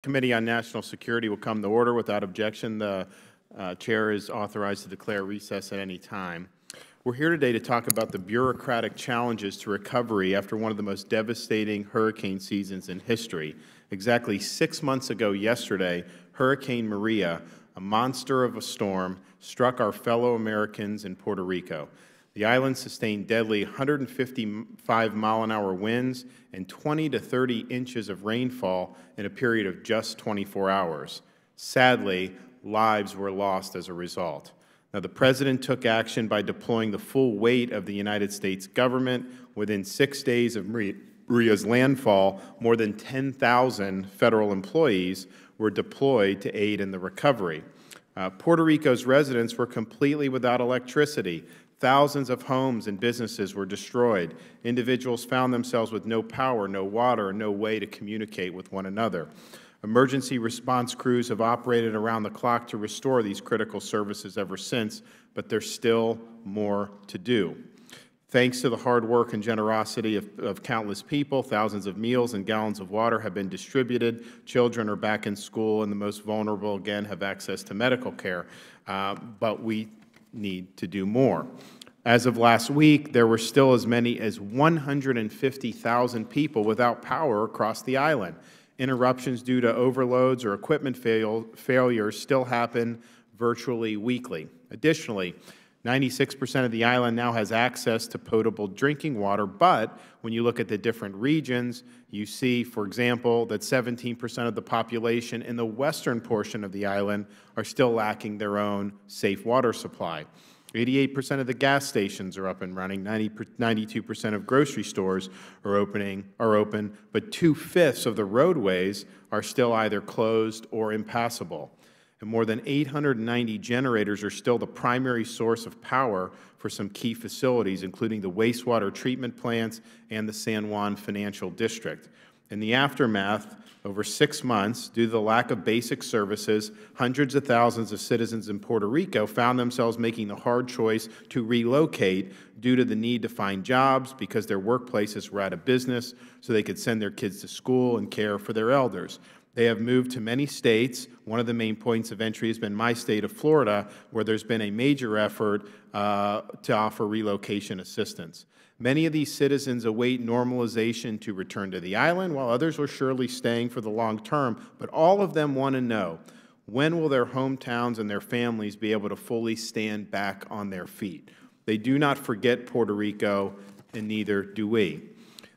Committee on National Security will come to order without objection. The chair is authorized to declare recess at any time. We're here today to talk about the bureaucratic challenges to recovery after one of the most devastating hurricane seasons in history. Exactly 6 months ago yesterday, Hurricane Maria, a monster of a storm, struck our fellow Americans in Puerto Rico. The island sustained deadly 155-mile-an-hour winds and 20 to 30 inches of rainfall in a period of just 24 hours. Sadly, lives were lost as a result. Now, the President took action by deploying the full weight of the United States government. Within 6 days of Maria's landfall, more than 10,000 federal employees were deployed to aid in the recovery. Puerto Rico's residents were completely without electricity. Thousands of homes and businesses were destroyed. Individuals found themselves with no power, no water, and no way to communicate with one another. Emergency response crews have operated around the clock to restore these critical services ever since, but there's still more to do. Thanks to the hard work and generosity of countless people, thousands of meals and gallons of water have been distributed. Children are back in school, and the most vulnerable, again, have access to medical care. But we need to do more. As of last week, there were still as many as 150,000 people without power across the island. Interruptions due to overloads or equipment failures still happen virtually weekly. Additionally, 96% of the island now has access to potable drinking water, but when you look at the different regions, you see, for example, that 17% of the population in the western portion of the island are still lacking their own safe water supply. 88% of the gas stations are up and running, 92% of grocery stores are open, but 2/5 of the roadways are still either closed or impassable. And more than 890 generators are still the primary source of power for some key facilities, including the wastewater treatment plants and the San Juan Financial District. In the aftermath, over 6 months, due to the lack of basic services, hundreds of thousands of citizens in Puerto Rico found themselves making the hard choice to relocate due to the need to find jobs because their workplaces were out of business so they could send their kids to school and care for their elders. They have moved to many states. One of the main points of entry has been my state of Florida, where there's been a major effort to offer relocation assistance. Many of these citizens await normalization to return to the island, while others are surely staying for the long term. But all of them want to know, when will their hometowns and their families be able to fully stand back on their feet? They do not forget Puerto Rico, and neither do we.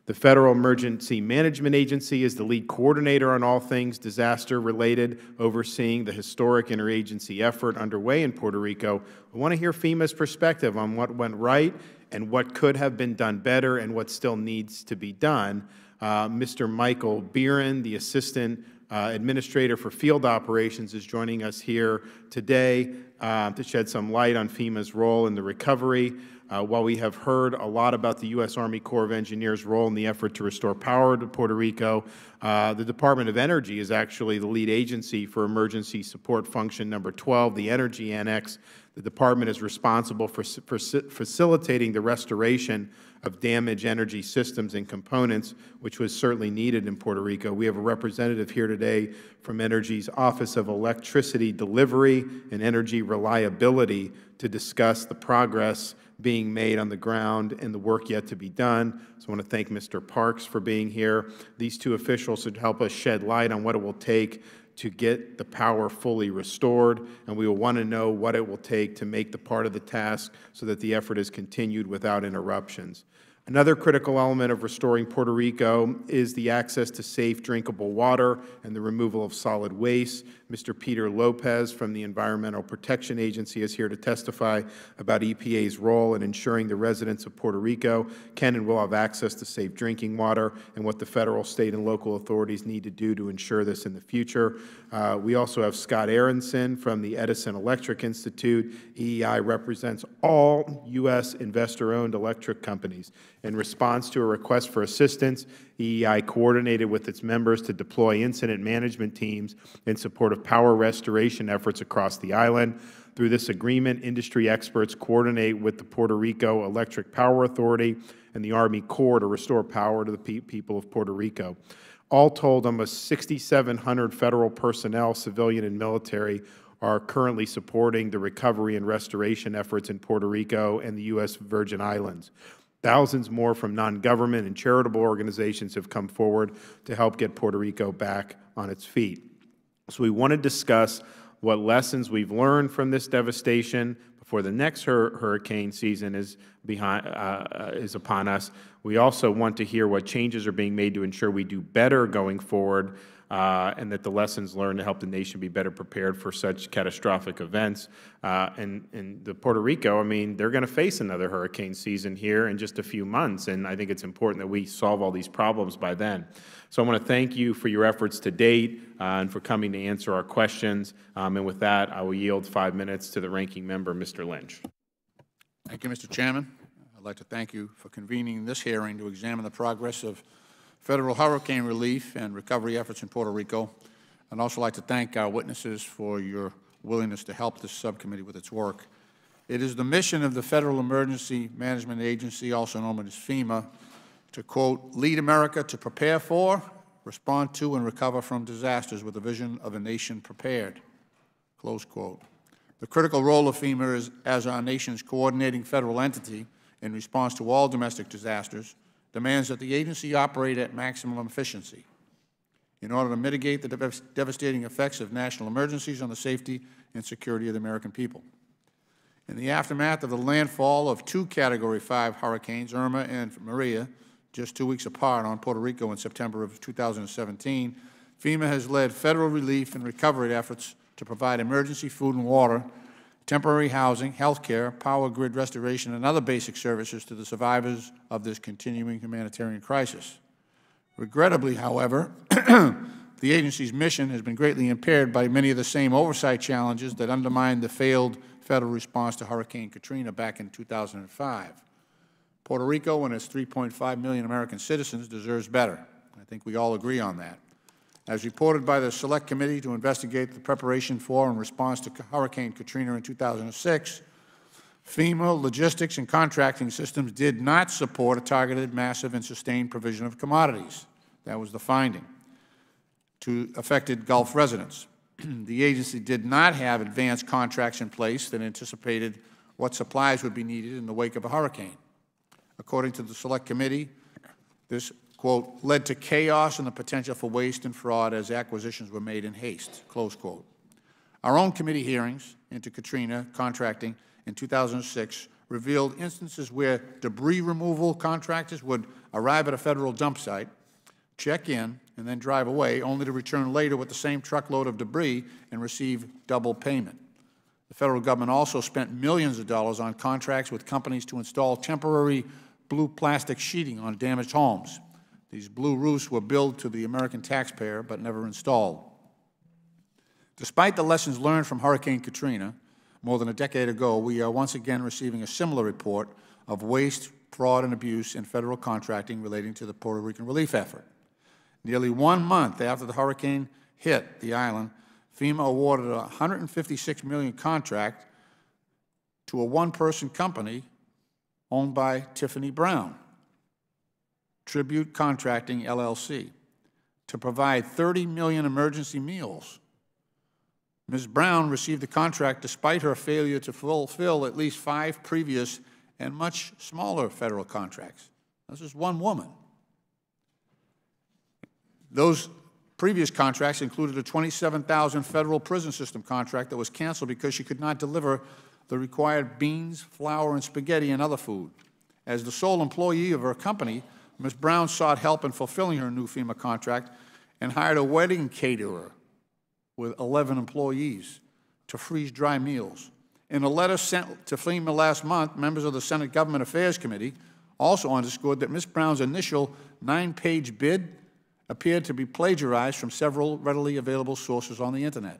The Federal Emergency Management Agency is the lead coordinator on all things disaster-related, overseeing the historic interagency effort underway in Puerto Rico. I want to hear FEMA's perspective on what went right and what could have been done better and what still needs to be done. Mr. Michael Beeran, the Assistant Administrator for Field Operations, is joining us here today to shed some light on FEMA's role in the recovery. While we have heard a lot about the U.S. Army Corps of Engineers' role in the effort to restore power to Puerto Rico, the Department of Energy is actually the lead agency for Emergency Support Function Number 12, the Energy Annex. The Department is responsible for facilitating the restoration of damaged energy systems and components, which was certainly needed in Puerto Rico. We have a representative here today from Energy's Office of Electricity Delivery and Energy Reliability to discuss the progress being made on the ground and the work yet to be done. So I want to thank Mr. Parks for being here. These two officials should help us shed light on what it will take to get the power fully restored, and we will want to know what it will take to make the part of the task so that the effort is continued without interruptions. Another critical element of restoring Puerto Rico is the access to safe, drinkable water and the removal of solid waste. Mr. Peter Lopez from the Environmental Protection Agency is here to testify about EPA's role in ensuring the residents of Puerto Rico can and will have access to safe drinking water and what the federal, state, and local authorities need to do to ensure this in the future. We also have Scott Aronson from the Edison Electric Institute. EEI represents all U.S. investor-owned electric companies. In response to a request for assistance, EEI coordinated with its members to deploy incident management teams in support of power restoration efforts across the island. Through this agreement, industry experts coordinate with the Puerto Rico Electric Power Authority and the Army Corps to restore power to the people of Puerto Rico. All told, almost 6,700 federal personnel, civilian and military, are currently supporting the recovery and restoration efforts in Puerto Rico and the U.S. Virgin Islands. Thousands more from non-government and charitable organizations have come forward to help get Puerto Rico back on its feet. So we want to discuss what lessons we've learned from this devastation before the next hurricane season is upon us. We also want to hear what changes are being made to ensure we do better going forward, and that the lessons learned to help the nation be better prepared for such catastrophic events. And the Puerto Rico, I mean, they're going to face another hurricane season here in just a few months, and I think it's important that we solve all these problems by then. So I want to thank you for your efforts to date and for coming to answer our questions. And with that, I will yield 5 minutes to the ranking member, Mr. Lynch. Thank you, Mr. Chairman. I'd like to thank you for convening this hearing to examine the progress of federal hurricane relief and recovery efforts in Puerto Rico. I'd also like to thank our witnesses for your willingness to help this subcommittee with its work. It is the mission of the Federal Emergency Management Agency, also known as FEMA, to, quote, lead America to prepare for, respond to, and recover from disasters with a vision of a nation prepared, close quote. The critical role of FEMA is as our nation's coordinating federal entity in response to all domestic disasters demands that the agency operate at maximum efficiency in order to mitigate the devastating effects of national emergencies on the safety and security of the American people. In the aftermath of the landfall of 2 Category 5 hurricanes, Irma and Maria, just 2 weeks apart on Puerto Rico in September of 2017, FEMA has led federal relief and recovery efforts to provide emergency food and water, temporary housing, health care, power grid restoration, and other basic services to the survivors of this continuing humanitarian crisis. Regrettably, however, the agency's mission has been greatly impaired by many of the same oversight challenges that undermined the failed federal response to Hurricane Katrina back in 2005. Puerto Rico and its 3.5 million American citizens deserves better. I think we all agree on that. As reported by the Select Committee to investigate the preparation for and response to Hurricane Katrina in 2006, FEMA logistics and contracting systems did not support a targeted, massive, and sustained provision of commodities. That was the finding to affected Gulf residents. The agency did not have advanced contracts in place that anticipated what supplies would be needed in the wake of a hurricane. According to the Select Committee, this, quote, led to chaos and the potential for waste and fraud as acquisitions were made in haste, close quote. Our own committee hearings into Katrina contracting in 2006 revealed instances where debris removal contractors would arrive at a federal dump site, check in, and then drive away, only to return later with the same truckload of debris and receive double payment. The federal government also spent millions of dollars on contracts with companies to install temporary blue plastic sheeting on damaged homes. These blue roofs were billed to the American taxpayer but never installed. Despite the lessons learned from Hurricane Katrina more than a decade ago, we are once again receiving a similar report of waste, fraud, and abuse in federal contracting relating to the Puerto Rican relief effort. Nearly 1 month after the hurricane hit the island, FEMA awarded a $156 million contract to a one-person company owned by Tiffany Brown, Tribute Contracting, LLC, to provide 30 million emergency meals. Ms. Brown received the contract despite her failure to fulfill at least 5 previous and much smaller federal contracts. This is one woman. Those previous contracts included a 27,000 federal prison system contract that was canceled because she could not deliver the required beans, flour, and spaghetti and other food. As the sole employee of her company, Ms. Brown sought help in fulfilling her new FEMA contract and hired a wedding caterer with 11 employees to freeze dry meals. In a letter sent to FEMA last month, members of the Senate Government Affairs Committee also underscored that Ms. Brown's initial 9-page bid appeared to be plagiarized from several readily available sources on the Internet.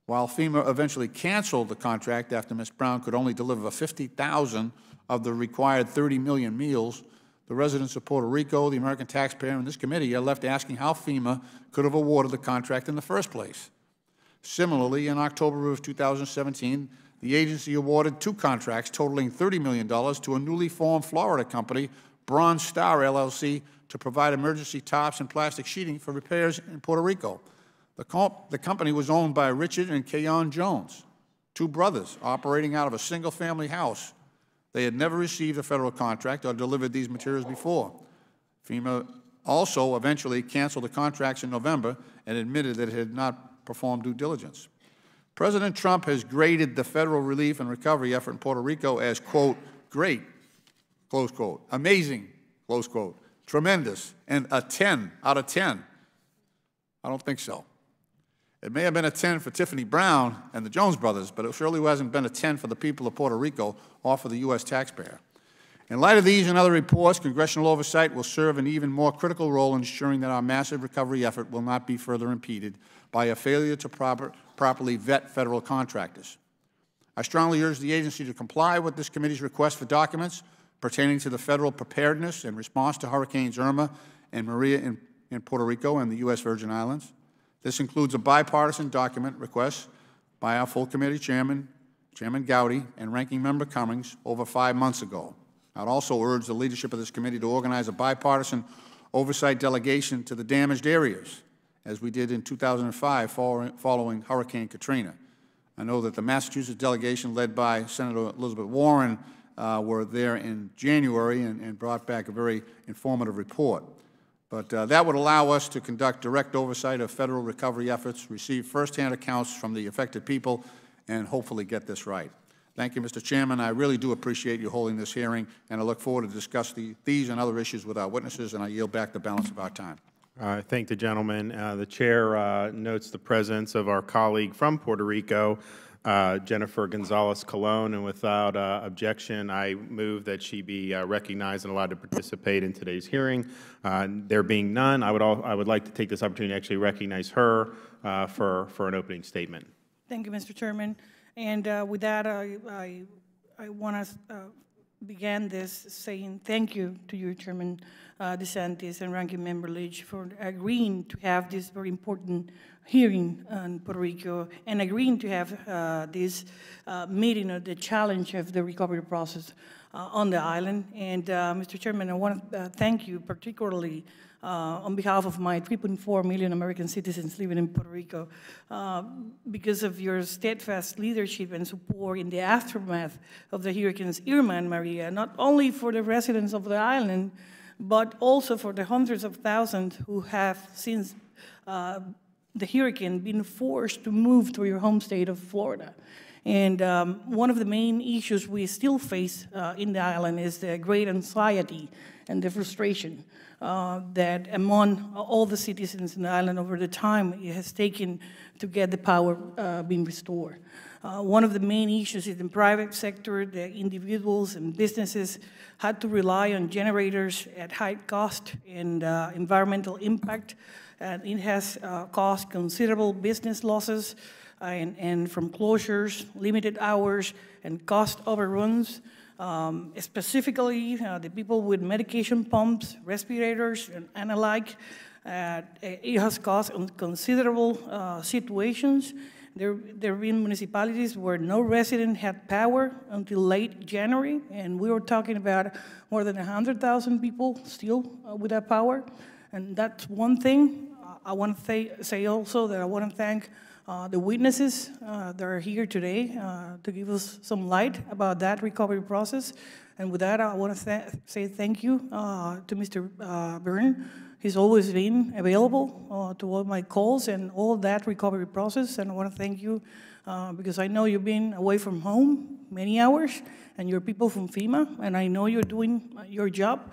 While FEMA eventually canceled the contract after Ms. Brown could only deliver 50,000 of the required 30 million meals, the residents of Puerto Rico, the American taxpayer, and this committee are left asking how FEMA could have awarded the contract in the first place. Similarly, in October of 2017, the agency awarded 2 contracts totaling $30 million to a newly formed Florida company, Bronze Star LLC to provide emergency tops and plastic sheeting for repairs in Puerto Rico. The company was owned by Richard and Keon Jones, two brothers operating out of a single-family house. They had never received a federal contract or delivered these materials before. FEMA also eventually canceled the contracts in November and admitted that it had not performed due diligence. President Trump has graded the federal relief and recovery effort in Puerto Rico as, quote, great, close quote, amazing, close quote, tremendous, and a 10 out of 10. I don't think so. It may have been a 10 for Tiffany Brown and the Jones brothers, but it surely hasn't been a 10 for the people of Puerto Rico or for the U.S. taxpayer. In light of these and other reports, congressional oversight will serve an even more critical role in ensuring that our massive recovery effort will not be further impeded by a failure to properly vet federal contractors. I strongly urge the agency to comply with this committee's request for documents pertaining to the federal preparedness and response to Hurricanes Irma and Maria in Puerto Rico and the U.S. Virgin Islands. This includes a bipartisan document request by our full committee chairman, Chairman Gowdy, and Ranking Member Cummings over 5 months ago. I'd also urge the leadership of this committee to organize a bipartisan oversight delegation to the damaged areas, as we did in 2005 following Hurricane Katrina. I know that the Massachusetts delegation, led by Senator Elizabeth Warren, were there in January and brought back a very informative report. But that would allow us to conduct direct oversight of federal recovery efforts, receive firsthand accounts from the affected people, and hopefully get this right. Thank you, Mr. Chairman. I really do appreciate you holding this hearing, and I look forward to discuss these and other issues with our witnesses, and I yield back the balance of our time. I thank the gentleman. The Chair notes the presence of our colleague from Puerto Rico, Jennifer Gonzalez-Colon, and without objection, I move that she be recognized and allowed to participate in today's hearing. There being none, I would like to take this opportunity to actually recognize her for an opening statement. Thank you, Mr. Chairman. And with that, I want to begin this saying thank you to you, Chairman DeSantis and Ranking Member Leach, for agreeing to have this very important hearing on Puerto Rico and agreeing to have this meeting of the challenge of the recovery process on the island. And Mr. Chairman, I want to thank you particularly on behalf of my 3.4 million American citizens living in Puerto Rico, because of your steadfast leadership and support in the aftermath of the hurricanes Irma and Maria, not only for the residents of the island, but also for the hundreds of thousands who have, since the hurricane, been forced to move to your home state of Florida. And one of the main issues we still face in the island is the great anxiety and the frustration that among all the citizens in the island over the time it has taken to get the power being restored. One of the main issues is in the private sector, the individuals and businesses had to rely on generators at high cost and environmental impact, and it has caused considerable business losses and from closures, limited hours, and cost overruns. Specifically, the people with medication pumps, respirators, and alike, it has caused considerable situations. There have been municipalities where no resident had power until late January, and we were talking about more than 100,000 people still without power. And that's one thing. I want to say also that I want to thank the witnesses that are here today to give us some light about that recovery process. And with that, I want to say thank you to Mr. Byrne. He's always been available to all my calls and all that recovery process. And I want to thank you because I know you've been away from home many hours, and you're people from FEMA, and I know you're doing your job.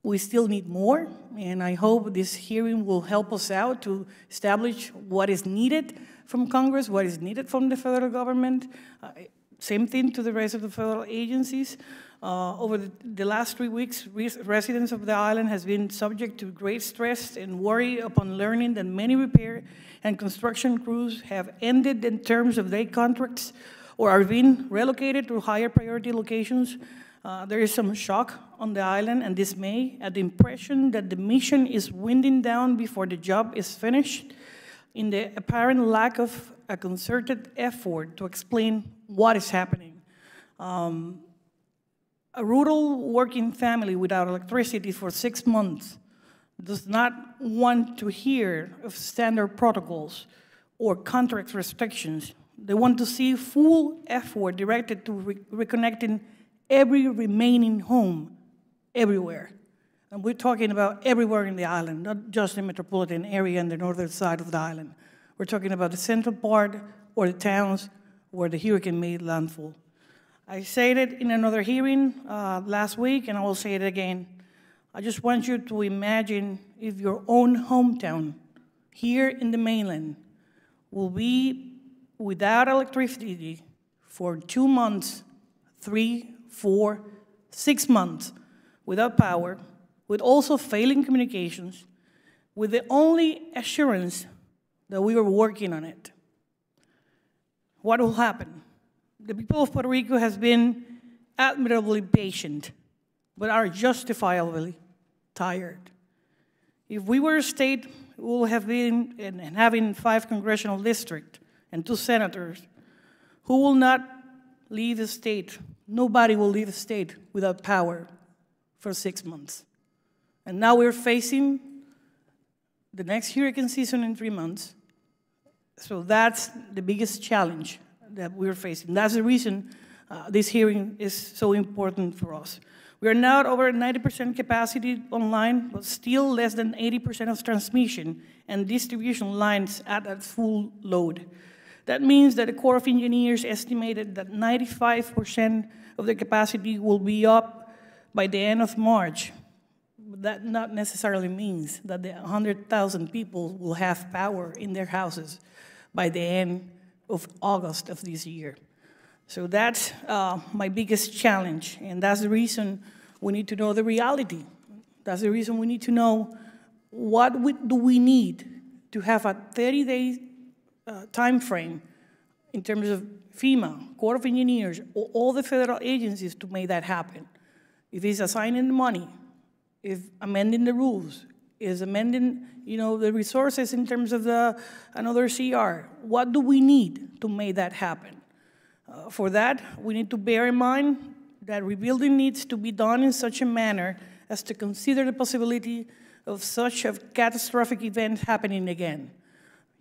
We still need more, and I hope this hearing will help us out to establish what is needed from Congress, what is needed from the federal government. Same thing to the rest of the federal agencies. Over the last 3 weeks, residents of the island has been subject to great stress and worry upon learning that many repair and construction crews have ended in terms of their contracts or are being relocated to higher priority locations. There is some shock on the island and dismay at the impression that the mission is winding down before the job is finished, in the apparent lack of a concerted effort to explain what is happening. A rural working family without electricity for 6 months does not want to hear of standard protocols or contract restrictions. They want to see full effort directed to reconnecting every remaining home everywhere. And we're talking about everywhere in the island, not just the metropolitan area and the northern side of the island. We're talking about the central part or the towns where the hurricane made landfall. I said it in another hearing last week, and I will say it again. I just want you to imagine if your own hometown here in the mainland will be without electricity for 2 months, 3, 4, 6 months, without power, with also failing communications, with the only assurance that we are working on it. What will happen? The people of Puerto Rico has been admirably patient, but are justifiably tired. If we were a state, we would have been and having 5 congressional districts and 2 senators who will not leave the state. Nobody will leave the state without power for 6 months. And now we're facing the next hurricane season in 3 months. So that's the biggest challenge that we're facing. That's the reason this hearing is so important for us. We are now at over 90% capacity online, but still less than 80% of transmission and distribution lines at full load. That means that the Corps of Engineers estimated that 95% of the capacity will be up by the end of March. But that not necessarily means that the 100,000 people will have power in their houses by the end of August of this year. So that's my biggest challenge, and that's the reason we need to know the reality. That's the reason we need to know what do we need to have a 30-day time frame in terms of FEMA, Corps of Engineers, all the federal agencies to make that happen. If it's assigning the money, if amending the rules, is amending the resources in terms of another CR, what do we need to make that happen? For that, we need to bear in mind that rebuilding needs to be done in such a manner as to consider the possibility of such a catastrophic event happening again.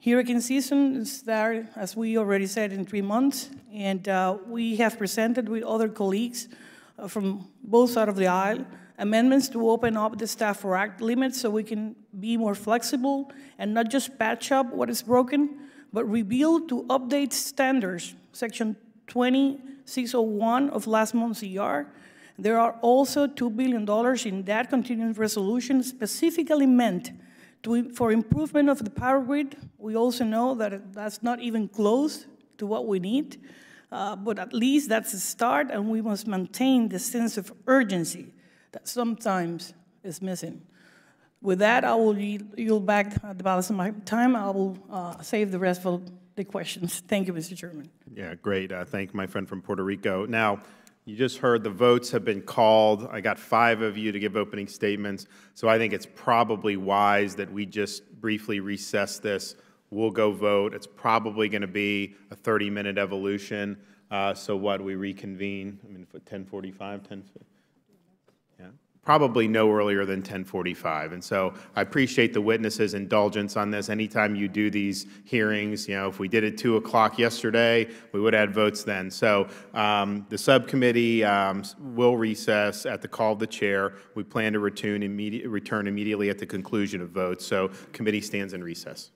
Hurricane season starts, as we already said, in 3 months, and we have presented with other colleagues from both sides of the aisle amendments to open up the staff for act limits so we can be more flexible and not just patch up what is broken, but rebuild to update standards, Section 2601 of last month's CR. There are also $2 billion in that continuing resolution specifically meant for improvement of the power grid. We also know that that's not even close to what we need, but at least that's a start, and we must maintain the sense of urgency that sometimes is missing. With that, I will yield back the balance of my time. I will save the rest for the questions. Thank you, Mr. Chairman. Yeah, great. Thank my friend from Puerto Rico. Now, you just heard the votes have been called. I got 5 of you to give opening statements, so I think it's probably wise that we just briefly recess this. We'll go vote. It's probably going to be a 30-minute evolution. So what, we reconvene? I mean, 10:45, 10:50? Yeah, probably no earlier than 10:45. And so I appreciate the witnesses' indulgence on this. Anytime you do these hearings, if we did it 2 o'clock yesterday, we would have had votes then. So the subcommittee will recess at the call of the chair. We plan to return immediately at the conclusion of votes. So committee stands in recess.